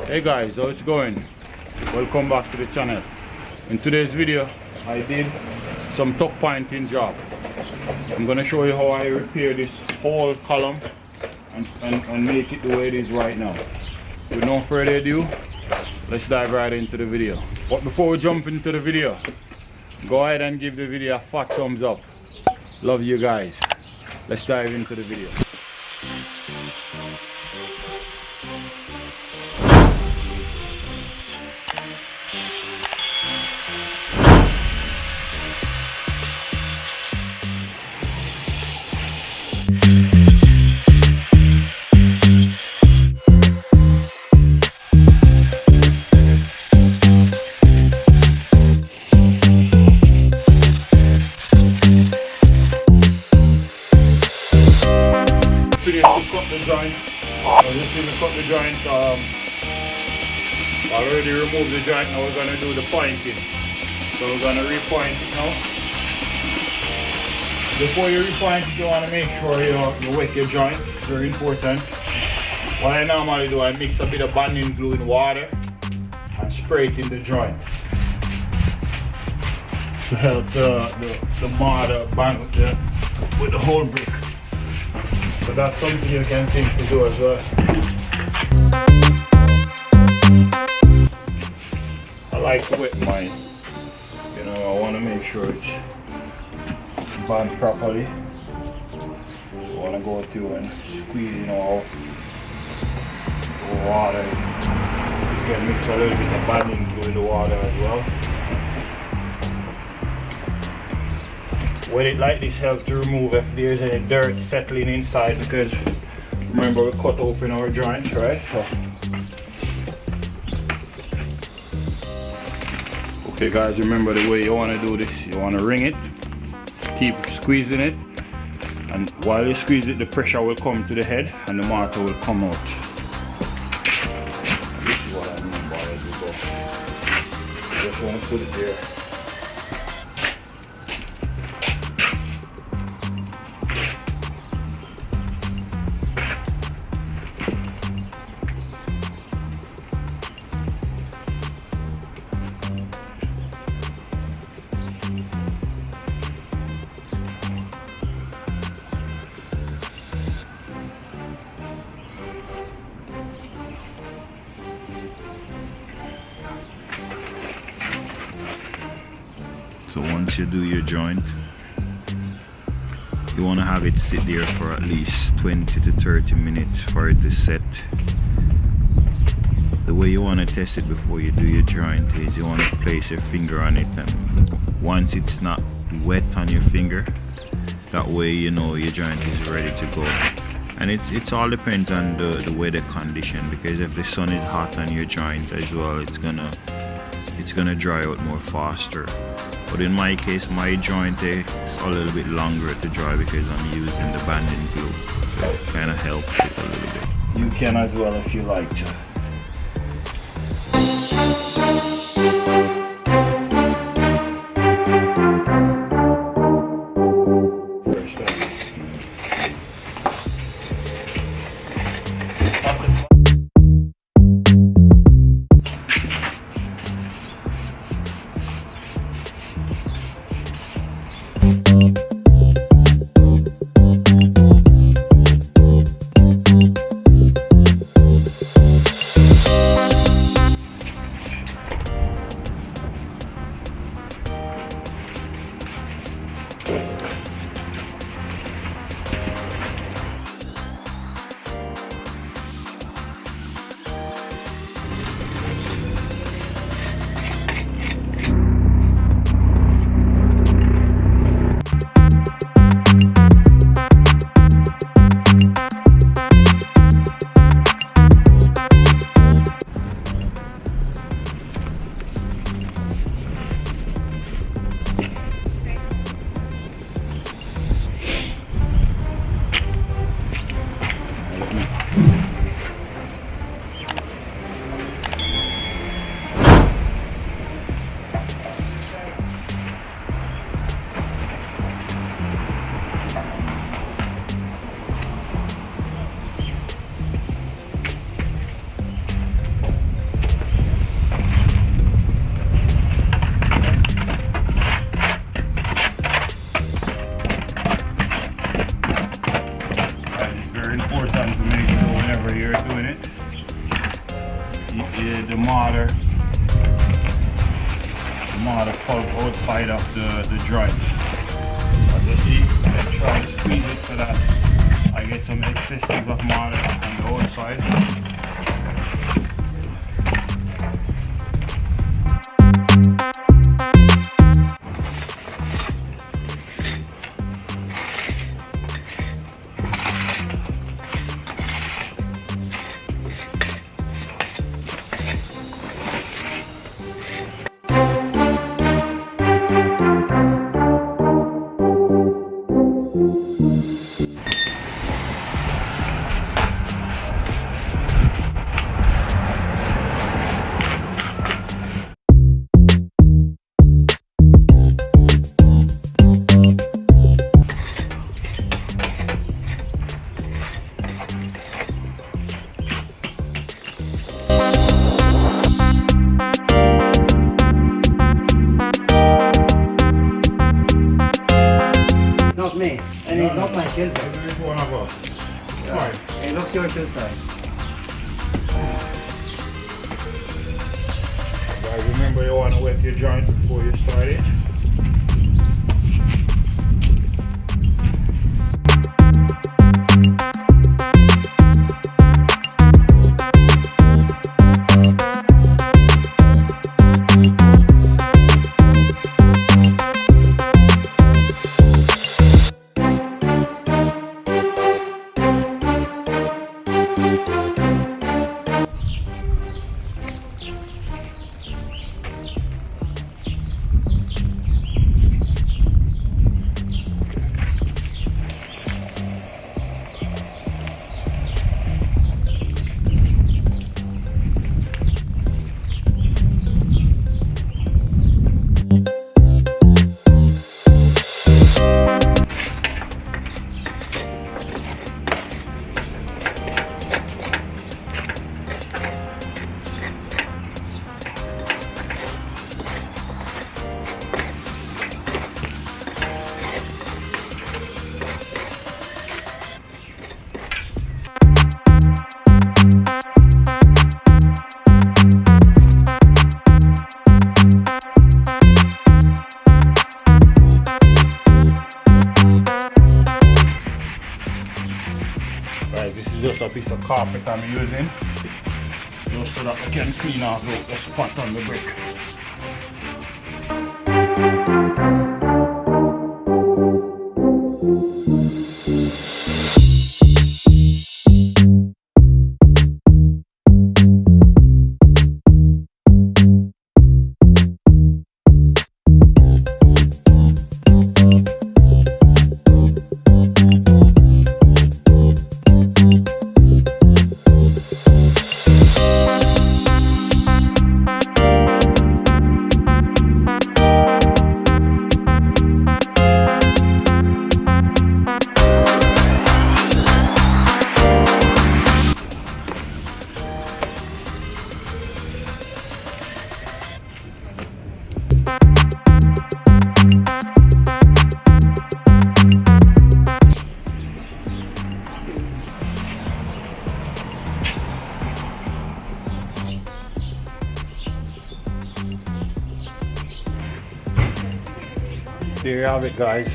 Hey guys, how it's going? Welcome back to the channel. In today's video I did some tuck pointing job. I'm gonna show you how I repair this whole column and make it the way it is right now. With no further ado, let's dive right into the video. But before we jump into the video, go ahead and give the video a fat thumbs up. Love you guys. Let's dive into the video. Already removed the joint. Now we're going to do the pointing. So we're going to repoint it now. Before you repoint it, you want to make sure you wet your joint. Very important. What I normally do, I mix a bit of bonding glue in water and spray it in the joint to help the mortar bond with the whole brick. So that's something you can think to do as well. I like to wet mine. You know, I want to make sure it's bond properly. So I want to go through and squeeze all the water. You can mix a little bit of bonding glue in the water as well. Wet it like this helps to remove if there's any dirt settling inside, because remember we cut open our joints, right? So. Okay guys, remember the way you want to do this. You want to ring it, keep squeezing it, and while you squeeze it, the pressure will come to the head and the mortar will come out. And this is what I mean by as we go. I just want to put it there. So once you do your joint, you want to have it sit there for at least 20 to 30 minutes for it to set. The way you want to test it before you do your joint is you want to place your finger on it, and once it's not wet on your finger, that way you know your joint is ready to go. And it all depends on the weather condition, because if the sun is hot on your joint as well, it's gonna dry out more faster. But in my case, my joint takes a little bit longer to dry because I'm using the bonding glue, so it kind of helps it a little bit. You can as well if you like to. doing it. The mortar pulp outside of the joint. As you see, I try to squeeze it so that I get some excessive of mortar on the outside. Not me, and it's not my children. It's one of us. Right. It looks your two sides. Guys, remember you want to wet your joint before you start it. Right, this is just a piece of carpet I'm using, just so that I can clean off the spot on the brick. There you have it, guys.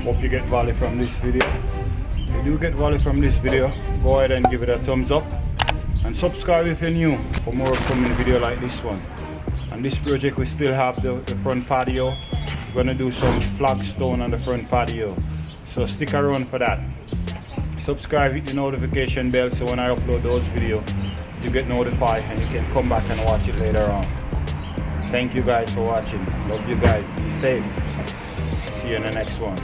Hope you get value from this video. If you do get value from this video, go ahead and give it a thumbs up and subscribe if you're new for more upcoming video like this one. On this project we still have the front patio. We're gonna do some flagstone on the front patio, so stick around for that. Subscribe, hit the notification bell so when I upload those videos you get notified and you can come back and watch it later on. Thank you guys for watching. Love you guys. Be safe. See you in the next one.